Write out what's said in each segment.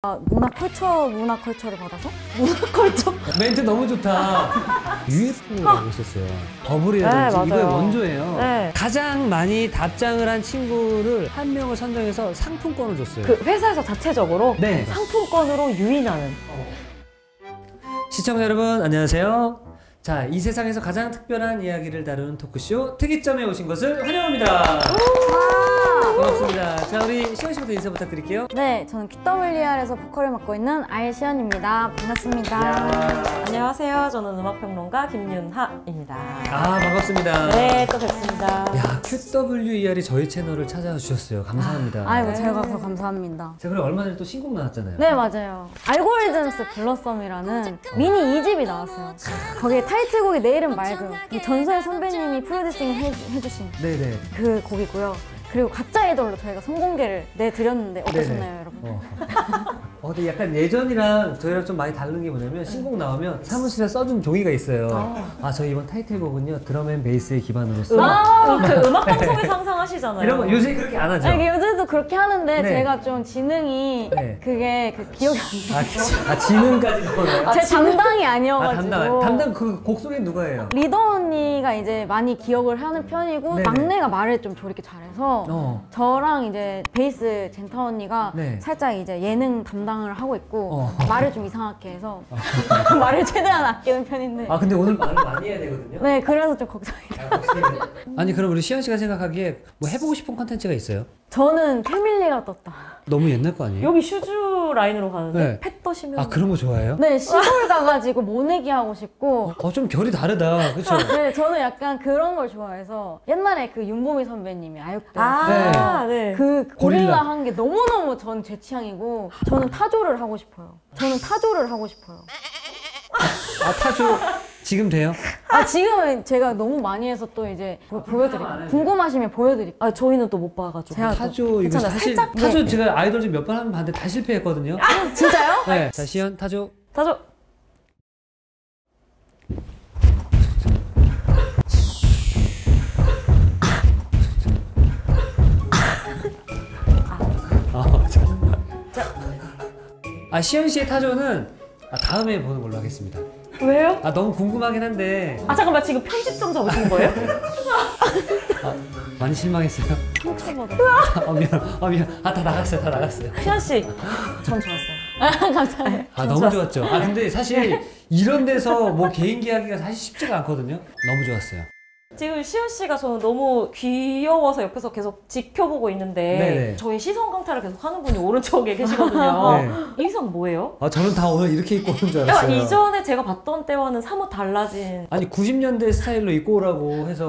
문화 컬처를 받아서? 문화 컬처? 멘트 너무 좋다. UFO라고 있었어요. 버블이라든지 네, 이거의 원조예요. 네. 가장 많이 답장을 한 친구를 한 명을 선정해서 상품권을 줬어요. 그 회사에서 자체적으로 네. 상품권으로 유인하는. 시청자 여러분 안녕하세요. 자, 이 세상에서 가장 특별한 이야기를 다루는 토크쇼 특이점에 오신 것을 환영합니다. 반갑습니다. 자, 우리 시원 씨부터 인사 부탁드릴게요. 네, 저는 QWER에서 보컬을 맡고 있는 아이시연입니다. 반갑습니다. 안녕하세요. 저는 음악평론가 김윤하입니다. 아, 반갑습니다. 네, 또 뵙습니다. 야, QWER이 저희 채널을 찾아와 주셨어요. 감사합니다. 아이고, 제가 더 감사합니다. 자, 그리고 얼마 전에 또 신곡 나왔잖아요. 네, 맞아요. 알고리즘스 블러썸이라는 미니 2집이 나왔어요. 거기에 타이틀곡이 내 이름 맑음. 전소연 선배님이 프로듀싱 해주신 네네. 그 곡이고요. 그리고 가짜 아이돌로 저희가 선공개를 내드렸는데 어떠셨나요, 네네. 여러분? 근데 약간 예전이랑 저희랑 좀 많이 다른 게 뭐냐면 신곡 나오면 사무실에 써준 종이가 있어요. 아, 저희 이번 타이틀곡은요 드럼앤베이스의 기반으로 써. 그 음악 방송에 상상하시잖아요. 이런 거 요새 그렇게 안 하죠? 아니, 요즘도 그렇게 하는데 네. 제가 좀 지능이 네. 그게 기억이 안 나요. 지능까지 넣어요? 제 담당이 아니어가지고. 담당 그 곡소리는 누가 해요? 리더 언니가 이제 많이 기억을 하는 편이고 네네. 막내가 말을 좀 저렇게 잘해서 저랑 이제 베이스 젠타 언니가 네. 살짝 이제 예능 담당을 하고 있고 말을 좀 이상하게 해서 말을 최대한 아끼는 편인데 아, 근데 오늘 말을 많이 해야 되거든요? 네, 그래서 좀 걱정이에요. 아니, 그럼 우리 시현 씨가 생각하기에 뭐 해보고 싶은 컨텐츠가 있어요? 저는 패밀리가 떴다. 너무 옛날 거 아니에요? 여기 슈즈 라인으로 가는데 네. 펫 떠시면 아, 그런 거 좋아해요? 네, 시골 가가지고 모내기 하고 싶고 좀 결이 다르다, 그쵸? 네, 저는 약간 그런 걸 좋아해서 옛날에 그 윤보미 선배님이 아육대 네. 그 고릴라. 고릴라 한 게 너무너무 전 제 취향이고 저는 타조를 하고 싶어요. 아, 타조 지금 돼요? 아, 지금은 제가 너무 많이 해서 또 이제 보여드릴게요. 궁금하시면 보여드릴게요. 아, 저희는 또 못 봐가지고. 제가 타조 이거 괜찮아요. 사실 살짝? 타조 제가 아이돌 좀 몇 번 하면 봤는데 다 실패했거든요. 진짜요? 네. 자, 시연 타조. 타조. 아, 시연 씨의 타조는 다음에 보는 걸로 하겠습니다. 왜요? 너무 궁금하긴 한데. 아, 잠깐만, 지금 편집점 잡으시는 거예요? 많이 실망했어요. 상처받아. 미안. 다 나갔어요. 시현 씨, 전 좋았어요. 감사해요. 너무 좋았죠. 근데 사실 이런 데서 뭐 개인기 하기가 사실 쉽지가 않거든요. 너무 좋았어요. 지금 시현 씨가 저는 너무 귀여워서 옆에서 계속 지켜보고 있는데 네네. 저희 시선 강탈을 계속 하는 분이 오른쪽에 계시거든요. 네. 이 의상 뭐예요? 저는 다 오늘 이렇게 입고 오는 줄 알았어요. 이전에 제가 봤던 때와는 사뭇 달라진. 아니, 90년대 스타일로 입고 오라고 해서.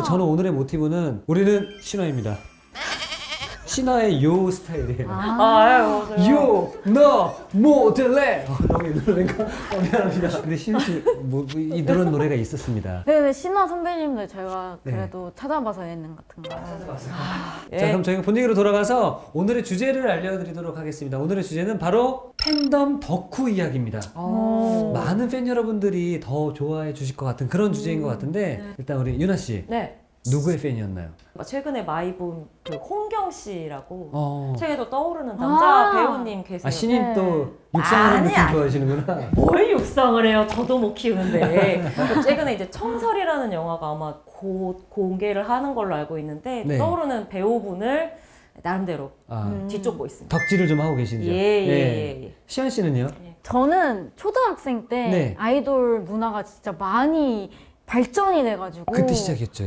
저는 오늘의 모티브는 우리는 신화입니다. 신화의 요 스타일이에요. 맞아요. 요, 너, 모델레. 너무 이 노래인가? 미안합니다. 근데 시은 씨, 이 그런 노래가 있었습니다. 근데 신화 선배님들 제가 네. 그래도 찾아봐서 예능 같은 거. 자, 그럼 저희가 본 얘기로 돌아가서 오늘의 주제를 알려드리도록 하겠습니다. 오늘의 주제는 바로 팬덤 덕후 이야기입니다. 많은 팬 여러분들이 더 좋아해 주실 것 같은 그런 주제인 것 같은데 일단 우리 유나 씨. 네. 누구의 팬이었나요? 최근에 마이분 그 홍경 씨라고 최근에도 떠오르는 아. 남자 배우님 계세요. 신인 또 육상하는 느낌 아니야. 좋아하시는구나. 뭘 육상을 해요? 저도 못 키우는데. 최근에 이제 청설이라는 영화가 아마 곧 공개를 하는 걸로 알고 있는데 네. 떠오르는 배우분을 나름대로 뒤쫓고 있습니다. 덕질을 좀 하고 계시죠? 예. 시연 씨는요? 저는 초등학생 때 네. 아이돌 문화가 진짜 많이 발전이 돼가지고 그때 시작이었죠.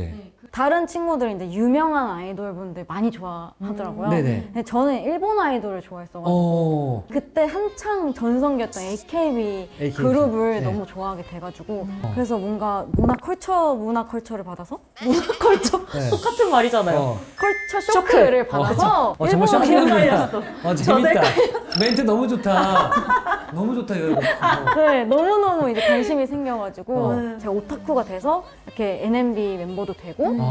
다른 친구들은 이제 유명한 아이돌 분들 많이 좋아하더라고요. 네네. 근데 저는 일본 아이돌을 좋아했어가지고 그때 한창 전성기였던 AKB 그룹을 네. 너무 좋아하게 돼가지고 그래서 뭔가 문화 컬처를 받아서 컬처? 네. 똑같은 말이잖아요. 컬처 쇼크를 받아서 정말 쇼킹합니다. 재밌다. 헷갈렸어. 멘트 너무 좋다. 너무 좋다, 여러분. 네, 너무너무 이제 관심이 생겨가지고 제가 오타쿠가 돼서 이렇게 NMB 멤버도 되고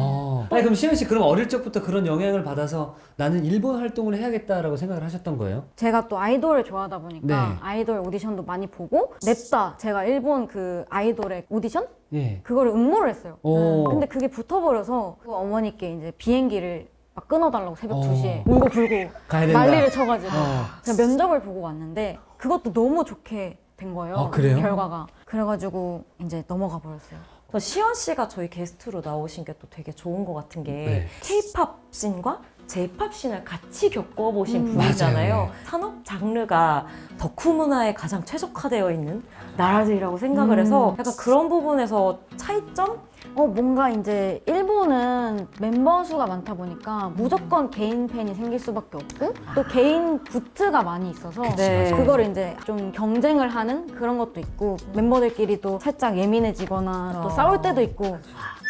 아니, 그럼 시현 씨 그럼 어릴 적부터 그런 영향을 받아서 나는 일본 활동을 해야겠다라고 생각을 하셨던 거예요? 제가 또 아이돌을 좋아하다 보니까 네. 아이돌 오디션도 많이 보고 냅다 제가 일본 그 아이돌의 오디션? 예. 그거를 응모를 했어요. 오. 근데 그게 붙어버려서 그 어머니께 이제 비행기를 막 끊어달라고 새벽 어. 2시에 울고 불고 가야 된다. 난리를 쳐가지고 어. 제가 면접을 보고 왔는데 그것도 너무 좋게 된 거예요. 아, 그래요? 결과가. 그래가지고 이제 넘어가 버렸어요. 시연 씨가 저희 게스트로 나오신 게 또 되게 좋은 것 같은 게 네. K-팝 씬과 J-팝 씬을 같이 겪어보신 맞아요. 분이잖아요. 네. 산업 장르가 덕후 문화에 가장 최적화되어 있는 나라들이라고 생각을 해서 약간 그런 부분에서 차이점? 뭔가 이제 일본은 멤버 수가 많다 보니까 무조건 개인 팬이 생길 수밖에 없고 또 개인 굿즈가 많이 있어서 네. 맞아요. 그걸 이제 좀 경쟁을 하는 그런 것도 있고 멤버들끼리도 살짝 예민해지거나 또 싸울 때도 있고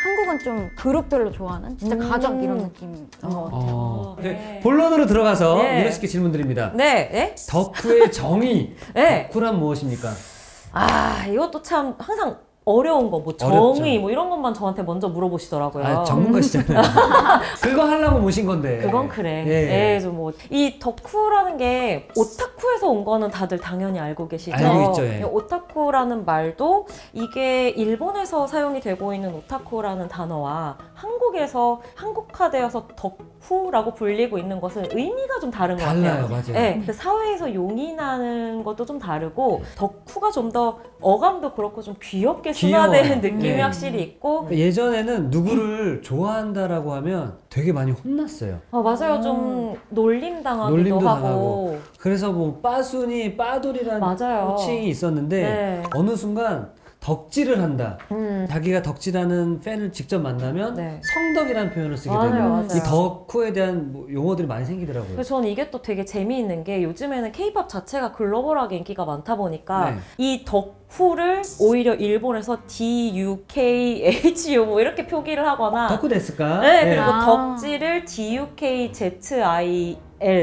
한국은 좀 그룹별로 좋아하는 진짜 가족 이런 느낌인 것 같아요. 네. 본론으로 들어가서 네. 민호 씨께 질문 드립니다. 네, 네? 덕후의 정의. 네. 덕후란 무엇입니까? 아, 이것도 참 항상 어려운 거, 뭐 어렵죠. 정의 뭐 이런 것만 저한테 먼저 물어보시더라고요. 아, 전문가시잖아요. 그거 하려고 모신 건데. 그건 그래. 예. 예, 좀 뭐 이 덕후라는 게 오타쿠에서 온 거는 다들 당연히 알고 계시죠. 알고 있죠, 예. 오타쿠라는 말도 이게 일본에서 사용이 되고 있는 오타쿠라는 단어와 한국에서 한국화되어서 덕후라고 불리고 있는 것은 의미가 좀 다른 것 달라요, 같아요. 맞아요. 예, 그 사회에서 용인하는 것도 좀 다르고 덕후가 좀 더 어감도 그렇고 좀 귀엽게 순화되는 귀여워요. 느낌이 네. 확실히 있고 예전에는 누구를 좋아한다라고 하면 되게 많이 혼났어요. 맞아요. 좀 놀림당하기도 놀림도 하고. 당하고. 그래서 뭐 빠순이 빠돌이라는 맞아요. 호칭이 있었는데 네. 어느 순간 덕질을 한다. 자기가 덕질하는 팬을 직접 만나면 네. 성덕이라는 표현을 쓰게 맞아요, 되고 맞아요. 이 덕후에 대한 뭐 용어들이 많이 생기더라고요. 그래서 저는 이게 또 되게 재미있는 게 요즘에는 K-팝 자체가 글로벌하게 인기가 많다 보니까 네. 이 덕후를 오히려 일본에서 DUKHU 뭐 이렇게 표기를 하거나 덕후 됐을까? 네, 그리고 아. 덕질을 DUKZIL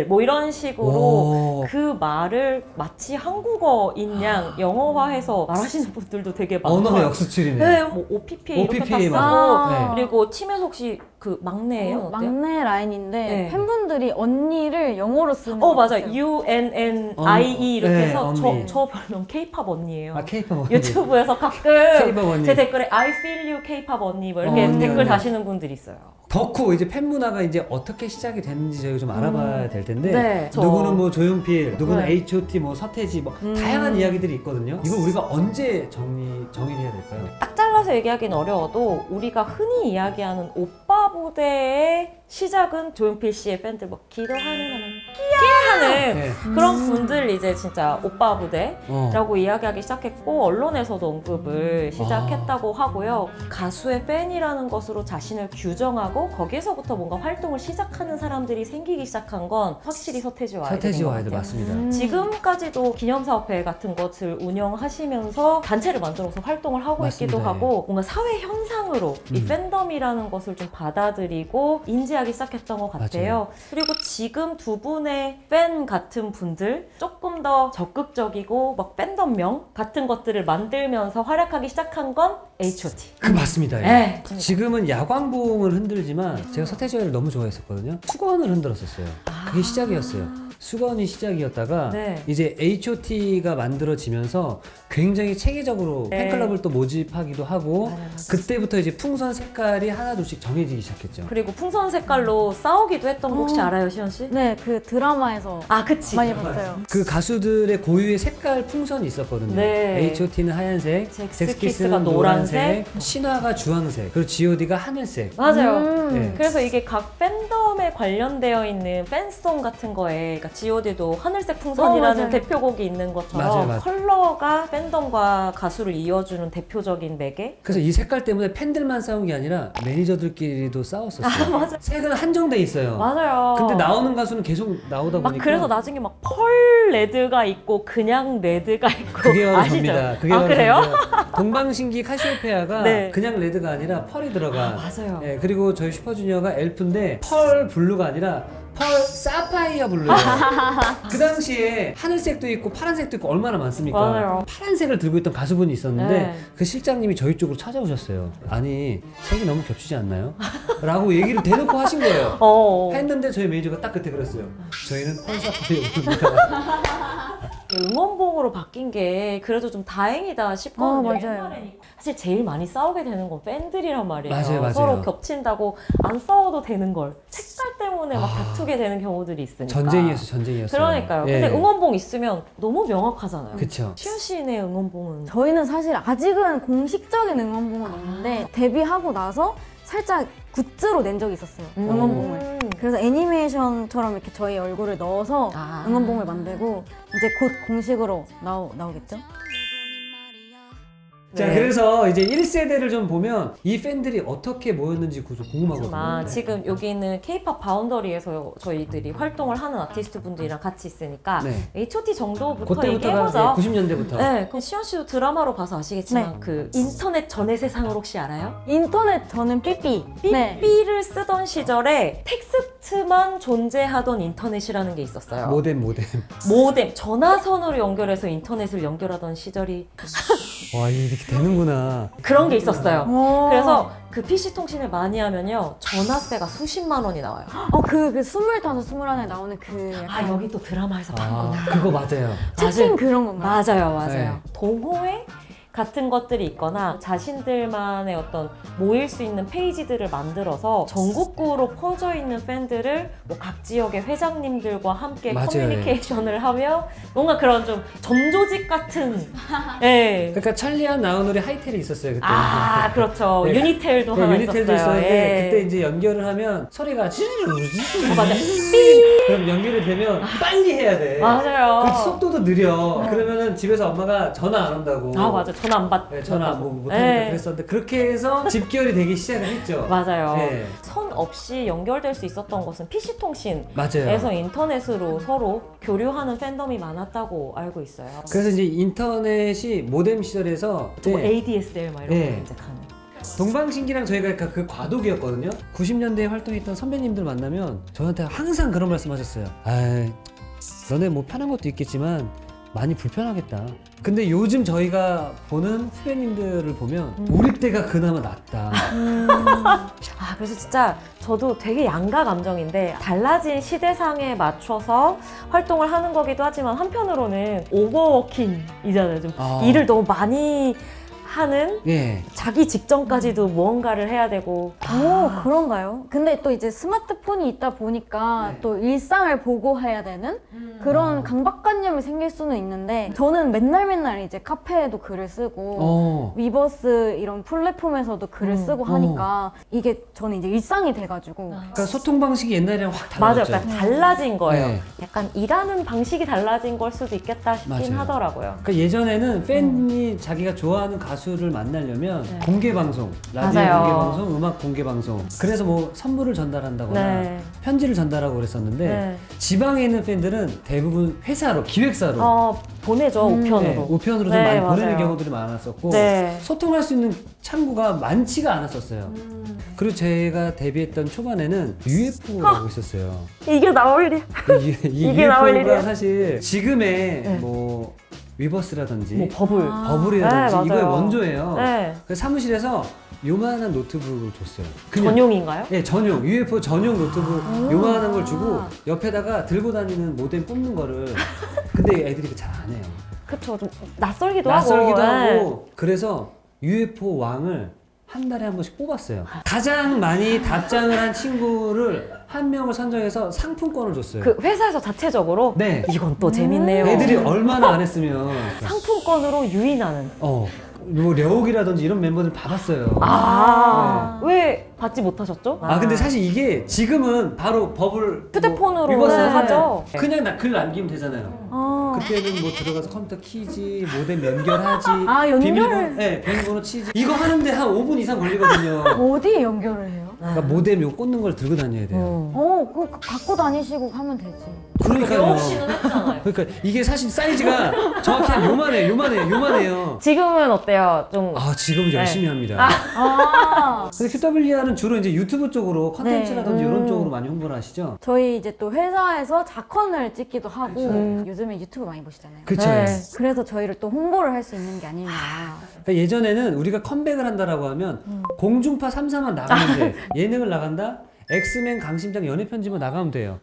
뭐 이런 식으로 오. 그 말을 마치 한국어인 양 영어화해서 말하시는 분들도 되게 많아요. 언어의 역수출이네. 네, 뭐 OPPA 이렇게 다 OPPA 쓰고 맞아. 네. 그리고 팀에서 혹시 그 막내예요? 어때요? 막내 라인인데 네. 팬분들이 언니를 영어로 쓰는 맞아. 것 같아요. UNNIE 이렇게 네, 해서 언니. 저 별명 K-팝 언니예요. 아, K-팝 언니. 유튜브에서 가끔 K-팝 언니. 제 댓글에 I feel you K-팝 언니 뭐 이렇게 언니, 댓글 언니. 다시는 분들이 있어요. 덕후 이제 팬 문화가 이제 어떻게 시작이 됐는지 저희가 좀 알아봐야 될 텐데 네, 누구는 뭐 조용필, 누구는 네. H.O.T, 뭐 서태지 뭐 다양한 이야기들이 있거든요. 이걸 우리가 언제 정의를 해야 될까요? 딱 잘라서 얘기하기는 어려워도 우리가 흔히 이야기하는 오빠 부대의 시작은 조용필 씨의 팬들 뭐 기도하는 하는 끼야 하는 네. 그런 분들 이제 진짜 오빠 부대라고 어. 이야기하기 시작했고 언론에서도 언급을 시작했다고 하고요. 가수의 팬이라는 것으로 자신을 규정하고 거기에서부터 뭔가 활동을 시작하는 사람들이 생기기 시작한 건 확실히 서태지와 아이들인 서태지와 것 아이들 같아요. 맞습니다. 지금까지도 기념사업회 같은 것을 운영하시면서 단체를 만들어서 활동을 하고 있기도 맞습니다. 하고 뭔가 사회 현상으로 이 팬덤이라는 것을 좀 받아들이고 인지하기 시작했던 것 같아요. 맞아요. 그리고 지금 두 분의 팬 같은 분들 조금 더 적극적이고 막 팬덤명 같은 것들을 만들면서 활약하기 시작한 건 H.O.T. 그 맞습니다. 네. 지금은 야광봉을 흔들지만 제가 서태지와를 너무 좋아했었거든요. 수건을 흔들었었어요. 그게 시작이었어요. 수건이 시작이었다가 네. 이제 H.O.T가 만들어지면서 굉장히 체계적으로 네. 팬클럽을 또 모집하기도 하고 맞아요. 그때부터 이제 풍선 색깔이 하나둘씩 정해지기 시작했죠. 그리고 풍선 색깔로 싸우기도 했던 거 혹시 알아요, 시연 씨? 네, 그 드라마에서 아, 그치. 많이 봤어요. 그 가수들의 고유의 색깔 풍선이 있었거든요. 네. H.O.T는 하얀색, 잭스키스가 노란색, 신화가 주황색, 그리고 G.O.D가 하늘색. 맞아요. 네. 그래서 이게 각 팬덤에 관련되어 있는 팬송 같은 거에 그러니까 G.O.D도 하늘색 풍선이라는 맞아요. 대표곡이 있는 것처럼 맞아요, 맞아요. 컬러가 팬덤과 가수를 이어주는 대표적인 매개? 그래서 이 색깔 때문에 팬들만 싸운 게 아니라 매니저들끼리도 싸웠었어요. 색은 한정돼 있어요. 맞아요. 근데 나오는 가수는 계속 나오다 막 보니까 그래서 나중에 막 펄 레드가 있고 그냥 레드가 있고 그게 바로 아시죠? 접니다. 그게 아, 바로 그래요? 접니다. 동방신기 카시오페아가 네. 그냥 레드가 아니라 펄이 들어가. 맞아요. 예, 그리고 저희 슈퍼주니어가 엘프인데 펄 블루가 아니라 펄 사파이어 블루예요. 그 당시에 하늘색도 있고 파란색도 있고 얼마나 많습니까? 맞아요. 파란색을 들고 있던 가수분이 있었는데 네. 그 실장님이 저희 쪽으로 찾아오셨어요. 아니 색이 너무 겹치지 않나요? 라고 얘기를 대놓고 하신 거예요. 했는데 저희 매니저가 딱 그때 그랬어요. 저희는 펄 사파이어 블루입니다. 응원봉으로 바뀐 게 그래도 좀 다행이다 싶거든요. 맞아요. 옛날에는 사실 제일 많이 싸우게 되는 건 팬들이란 말이에요. 맞아요. 서로 겹친다고 안 싸워도 되는 걸 색깔 때문에 막 다투게 되는 경우들이 있으니까. 전쟁이었어요. 그러니까요. 예. 근데 응원봉 있으면 너무 명확하잖아요. 그쵸. 시윤 씨네 응원봉은 저희는 사실 아직은 공식적인 응원봉은 없는데 데뷔하고 나서 살짝 굿즈로 낸 적이 있었어요. 응원봉을. 그래서 애니메이션처럼 이렇게 저희 얼굴을 넣어서 응원봉을 만들고 이제 곧 공식으로 나오겠죠? 자, 네. 그래서 이제 1세대를 좀 보면 이 팬들이 어떻게 모였는지 좀 궁금하거든요. 지금 여기 있는 K-pop 바운더리에서 저희들이 활동을 하는 아티스트 분들이랑 같이 있으니까 네. H.O.T 정도부터 그때부터가 얘기해보죠. 90년대부터. 네, 그럼 시연 씨도 드라마로 봐서 아시겠지만 네. 그 인터넷 전의 세상을 혹시 알아요? 인터넷 저는 삐삐. 네. 삐삐를 쓰던 시절에 텍스트만 존재하던 인터넷이라는 게 있었어요. 모뎀. 모뎀, 전화선으로 연결해서 인터넷을 연결하던 시절이 와, 이렇게 되는구나. 그런 게 있었어요. 오. 그래서 그 PC 통신을 많이 하면요 전화세가 수십만 원이 나와요. 그 25, 21에 나오는 그 약간 여기 또 드라마에서 봤구나. 그거 맞아요. 채팅 그런 건가요? 맞아요. 네. 동호회 같은 것들이 있거나 자신들만의 어떤 모일 수 있는 페이지들을 만들어서 전국구로 퍼져 있는 팬들을 뭐 각 지역의 회장님들과 함께 맞아요. 커뮤니케이션을 하며 뭔가 그런 좀 점조직 같은 예. 그러니까 찰리안 나우놀이 하이텔이 있었어요, 그때. 그렇죠. 네. 유니텔도 네, 하나 유니텔도 있었어요. 있었는데 예. 그때 이제 연결을 하면 소리가 맞아. 그럼 연결이 되면 빨리 해야 돼. 맞아요. 그 속도도 느려. 그러면은 집에서 엄마가 전화 안 온다고. 맞아. 전화 안 받. 네, 전화 못하니까 네. 그랬었는데 그렇게 해서 집결이 되기 시작을 했죠. 맞아요. 네. 선 없이 연결될 수 있었던 것은 PC 통신에서 맞아요. 인터넷으로 서로 교류하는 팬덤이 많았다고 알고 있어요. 그래서 이제 인터넷이 모뎀 시절에서 뭐 네, ADSL 막 이런 네. 거 검색하는. 동방신기랑 저희가 그 과도기였거든요. 90년대에 활동했던 선배님들 만나면 저한테 항상 그런 말씀하셨어요. 너네 뭐 편한 것도 있겠지만 많이 불편하겠다. 근데 요즘 저희가 보는 후배님들을 보면 우리 때가 그나마 낫다. 그래서 진짜 저도 되게 양가 감정인데 달라진 시대상에 맞춰서 활동을 하는 거기도 하지만 한편으로는 오버워킹이잖아요. 좀 일을 너무 많이 하는 예. 자기 직전까지도 무언가를 해야 되고 오, 그런가요? 근데 또 이제 스마트폰이 있다 보니까 네. 또 일상을 보고해야 되는 그런 강박관념이 생길 수는 있는데 저는 맨날 이제 카페에도 글을 쓰고 위버스 이런 플랫폼에서도 글을 쓰고 하니까 이게 저는 이제 일상이 돼가지고 그러니까 소통 방식이 옛날이랑 확 맞아요. 달라졌죠. 약간 달라진 거예요. 네. 약간 일하는 방식이 달라진 걸 수도 있겠다 싶긴 맞아요. 하더라고요. 그러니까 예전에는 팬이 자기가 좋아하는 가수를 만나려면 네. 공개 방송, 라디오 맞아요. 공개 방송, 음악 공개 방송. 그래서 뭐 선물을 전달한다거나 네. 편지를 전달하고 그랬었는데 네. 지방에 있는 팬들은 대부분 회사로, 기획사로 보내죠. 우편으로. 네, 우편으로 좀 네, 많이 맞아요. 보내는 경우들이 많았었고 네. 소통할 수 있는 창구가 많지가 않았었어요. 그리고 제가 데뷔했던 초반에는 UFO라고 있었어요. 이게 나올 일. 이게 나올 UFO가 일이야. 사실 지금의 네. 뭐 위버스라든지 뭐 버블. 버블이라든지 네, 이거의 맞아요. 원조예요. 네. 그래서 사무실에서 요만한 노트북을 줬어요. 그냥. 전용인가요? 예, 전용 UFO 전용 노트북 요만한 걸 주고 옆에다가 들고 다니는 모뎀 뽑는 거를 근데 애들이 잘 안 해요. 그쵸. 좀 낯설기도 낯설기도 하고. 하고 그래서 UFO 왕을 한 달에 한 번씩 뽑았어요. 가장 많이 답장을 한 친구를 한 명을 선정해서 상품권을 줬어요. 그 회사에서 자체적으로 네. 이건 또 재밌네요. 애들이 얼마나 안 했으면 상품권으로 유인하는. 뭐 려욱이라든지 이런 멤버들 받았어요. 왜 받지 못하셨죠? 근데 사실 이게 지금은 바로 버블 휴대폰으로 위버스 하죠. 그냥 글 남기면 되잖아요. 그때는 뭐 들어가서 컴퓨터 키지, 모뎀 연결하지, 연결? 비밀번호 치지. 이거 하는데 한 5분 이상 걸리거든요. 어디에 연결을 해요? 그러니까 모뎀 이거 꽂는 걸 들고 다녀야 돼요. 그거 갖고 다니시고 하면 되지. 그러니까요. 영업 씨는 했잖아요. 그러니까 이게 사실 사이즈가 정확히 한 요만해요. 지금은 어때요? 좀 지금은 열심히 합니다. 근데 QWR은 주로 이제 유튜브 쪽으로 컨텐츠라든지 이런 쪽으로 많이 홍보를 하시죠? 저희 이제 또 회사에서 자컨을 찍기도 하고 요즘에 유튜브 많이 보시잖아요. 그쵸. 네. 그래서 저희를 또 홍보를 할 수 있는 게 아니냐. 그러니까 예전에는 우리가 컴백을 한다라고 하면 공중파 3사만 나가면 돼. 예능을 나간다? 엑스맨 강심장 연애 편집을 나가면 돼요.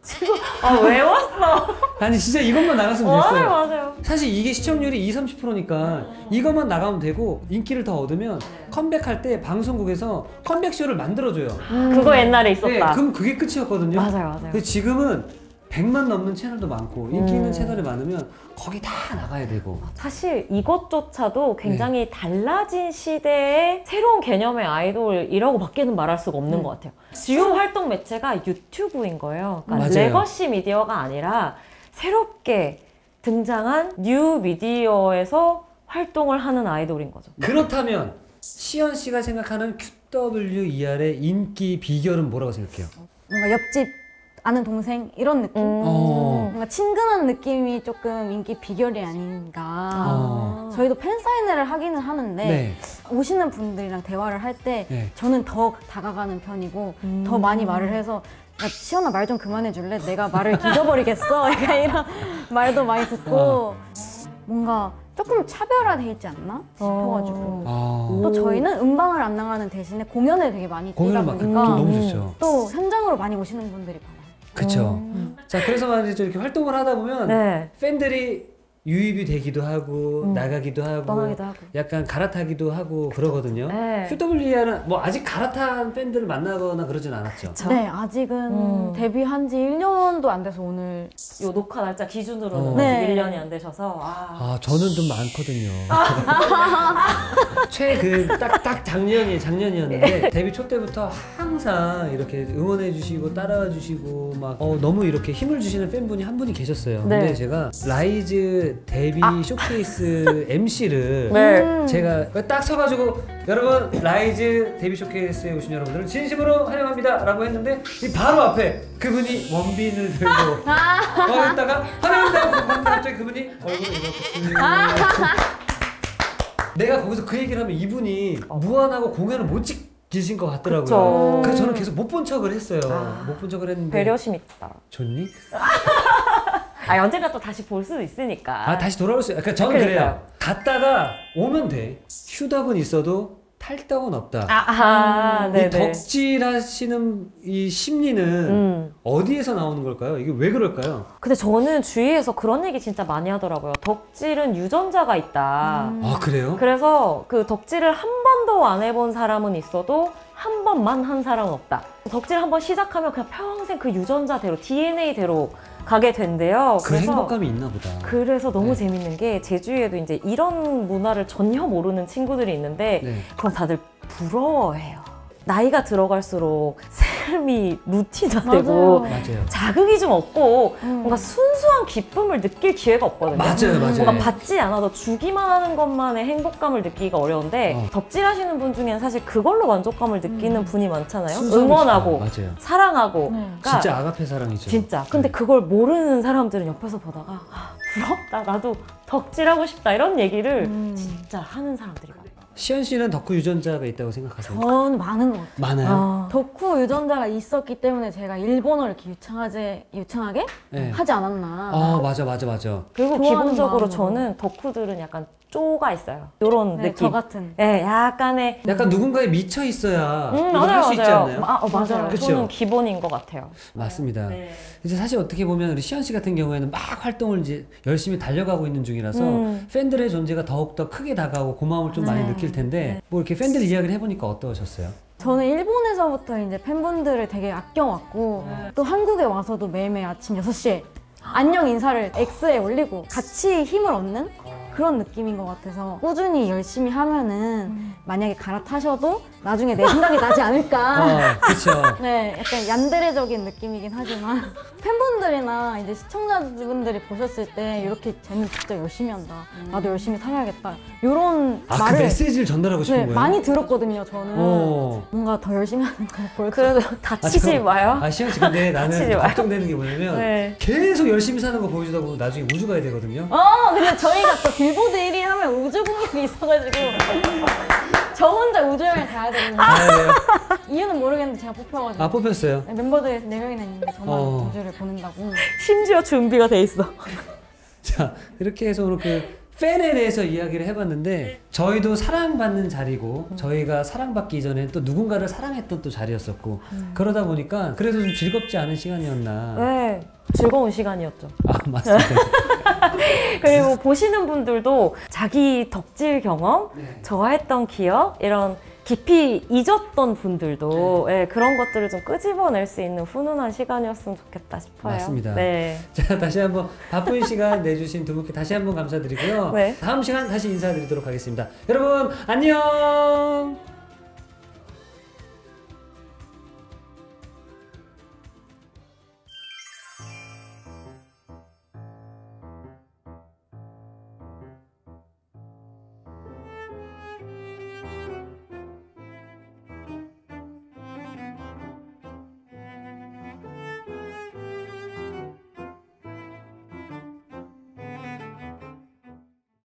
외웠어. 아니 진짜 이것만 나갔으면 됐어요. 맞아요. 사실 이게 시청률이 20-30%니까 이것만 나가면 되고 인기를 더 얻으면 컴백할 때 방송국에서 컴백쇼를 만들어줘요. 그거 옛날에 있었다. 네, 그럼 그게 끝이었거든요. 맞아요. 근데 지금은 100만 넘는 채널도 많고 인기 있는 채널이 많으면 거기 다 나가야 되고. 사실 이것조차도 굉장히 달라진 시대의 새로운 개념의 아이돌이라고 밖에는 말할 수가 없는 것 같아요. 주요 활동 매체가 유튜브인 거예요. 그러니까 맞아요. 레거시 미디어가 아니라 새롭게 등장한 뉴 미디어에서 활동을 하는 아이돌인 거죠. 그렇다면 시연 씨가 생각하는 QWER의 인기 비결은 뭐라고 생각해요? 뭔가 옆집 아는 동생 이런 느낌? 뭔가 친근한 느낌이 조금 인기 비결이 아닌가. 저희도 팬사인회를 하기는 하는데 네. 오시는 분들이랑 대화를 할 때 네. 저는 더 다가가는 편이고 더 많이 말을 해서 야, 시연아 말 좀 그만해 줄래? 내가 말을 잊어버리겠어. 약간 이런 말도 많이 듣고 뭔가 조금 차별화돼 있지 않나 싶어가지고 또 저희는 음방을 안 나가는 대신에 공연을 되게 많이 뛰다 공연을 막 보니까 너무 좋죠. 또 현장으로 많이 오시는 분들이 많아요. 그쵸. 자, 그래서 말이죠. 이렇게 활동을 하다 보면 네. 팬들이 유입이 되기도 하고 나가기도 하고 떠나기도 하고. 약간 갈아타기도 하고 그러거든요. 네. QWER은 뭐 아직 갈아탄 팬들을 만나거나 그러진 않았죠. 네, 아직은 데뷔한 지 1년도 안 돼서 오늘 요 녹화 날짜 기준으로는 네. 아직 1년이 안 되셔서 아, 저는 좀 많거든요. 딱 작년이었는데 데뷔 초 때부터 항상 이렇게 응원해 주시고 따라와 주시고 막 너무 이렇게 힘을 주시는 팬분이 한 분이 계셨어요. 네. 근데 제가 라이즈 데뷔 쇼케이스 MC를 네. 제가 딱 서가지고 여러분 라이즈 데뷔 쇼케이스에 오신 여러분들을 진심으로 환영합니다 라고 했는데 이 바로 앞에 그분이 원빈을 들고 했다가 환영합니다 하고 갑자기 그분이 얼굴을 이렇게 내가 거기서 그 얘기를 하면 이분이 무안하고 공연을 못 찍으신 것 같더라고요. 그쵸. 그래서 저는 계속 못 본 척을 했어요. 못 본 척을 했는데 배려심 있다. 좋니? 언젠가 또 다시 볼 수도 있으니까. 아 다시 돌아올 수 있어요. 그러니까 저는 그래요. 갔다가 오면 돼. 휴덕은 있어도 탈덕은 없다. 이 네네. 덕질하시는 이 심리는 어디에서 나오는 걸까요? 이게 왜 그럴까요? 근데 저는 주위에서 그런 얘기 진짜 많이 하더라고요. 덕질은 유전자가 있다. 아 그래요? 그래서 그 덕질을 한 번도 안 해본 사람은 있어도 한 번만 한 사람은 없다. 덕질 한 번 시작하면 그냥 평생 그 유전자대로 DNA대로 가게 된대요. 그 행복감이 있나 보다. 그래서 너무 네. 재밌는 게 제주에도 이제 이런 문화를 전혀 모르는 친구들이 있는데 네. 그럼 다들 부러워해요. 나이가 들어갈수록 삶이 루틴화되고 맞아요. 자극이 좀 없고 뭔가 순수한 기쁨을 느낄 기회가 없거든요. 맞아요. 뭔가 받지 않아도 주기만 하는 것만의 행복감을 느끼기가 어려운데 덕질하시는 분 중에는 사실 그걸로 만족감을 느끼는 분이 많잖아요. 응원하고 맞아요. 사랑하고 그러니까 진짜 아가페 사랑이죠. 진짜. 근데 그걸 모르는 사람들은 옆에서 보다가 부럽다. 나도 덕질하고 싶다. 이런 얘기를 진짜 하는 사람들이 많아요. 시연 씨는 덕후 유전자가 있다고 생각하세요? 전 많은 것 같아요. 많아요. 덕후 유전자가 있었기 때문에 제가 일본어를 이렇게 유창하게 네. 하지 않았나. 아 맞아. 그리고 좋아하는 기본적으로 마음으로. 저는 덕후들은 약간 쪼가 있어요. 이런 네, 느낌. 저 같은. 네, 약간의 약간 누군가에 미쳐 있어야 이걸 맞아요, 할 수 있지 맞아요. 않나요? 맞아요. 그쵸? 저는 기본인 것 같아요. 맞습니다. 네. 이제 사실 어떻게 보면 우리 시연 씨 같은 경우에는 막 활동을 이제 열심히 달려가고 있는 중이라서 팬들의 존재가 더욱더 크게 다가오고 고마움을 좀 많이 느낄 텐데 뭐 이렇게 팬들 이야기를 해보니까 어떠셨어요? 저는 일본에서부터 이제 팬분들을 되게 아껴왔고 또 한국에 와서도 매일매일 아침 6시에 안녕 인사를 X에 올리고 같이 힘을 얻는 그런 느낌인 것 같아서 꾸준히 열심히 하면은 만약에 갈아타셔도 나중에 내 생각이 나지 않을까. 그렇죠. 네, 약간 얀데레적인 느낌이긴 하지만 팬분들이나 이제 시청자분들이 보셨을 때 이렇게 쟤는 진짜 열심히 한다. 나도 열심히 살아야겠다. 이런 그 말을 메시지를 전달하고 싶은 네, 거예요? 많이 들었거든요. 저는 뭔가 더 열심히 하는 걸 볼까. 그래도 다치지 잠깐만. 마요. 시연 씨 근데 다치지 나는 마요. 걱정되는 게 뭐냐면 네. 계속 열심히 사는 거 보여주다 보면 나중에 우주 가야 되거든요. 근데 저희가 또 빌보드 1위 하면 우주 공연이 있어가지고 저 혼자 우주여행 가야 되는데 가야 이유는 모르겠는데 제가 뽑혀가지고 아 뽑혔어요? 네, 멤버들 4명이나 있는데 저만 우주를 보낸다고. 심지어 준비가 돼 있어. 자 이렇게 해서 오늘 그 팬에 대해서 이야기를 해봤는데 저희도 사랑받는 자리고 저희가 사랑받기 이전에 또 누군가를 사랑했던 또 자리였었고 그러다 보니까 그래서 좀 즐겁지 않은 시간이었나. 네, 즐거운 시간이었죠. 아 맞습니다. 그리고 보시는 분들도 자기 덕질 경험, 네. 좋아했던 기억, 이런 깊이 잊었던 분들도 네, 그런 것들을 좀 끄집어낼 수 있는 훈훈한 시간이었으면 좋겠다 싶어요. 맞습니다. 네. 자, 다시 한번 바쁜 시간 내주신 두 분께 다시 한번 감사드리고요. 네. 다음 시간 다시 인사드리도록 하겠습니다. 여러분 안녕.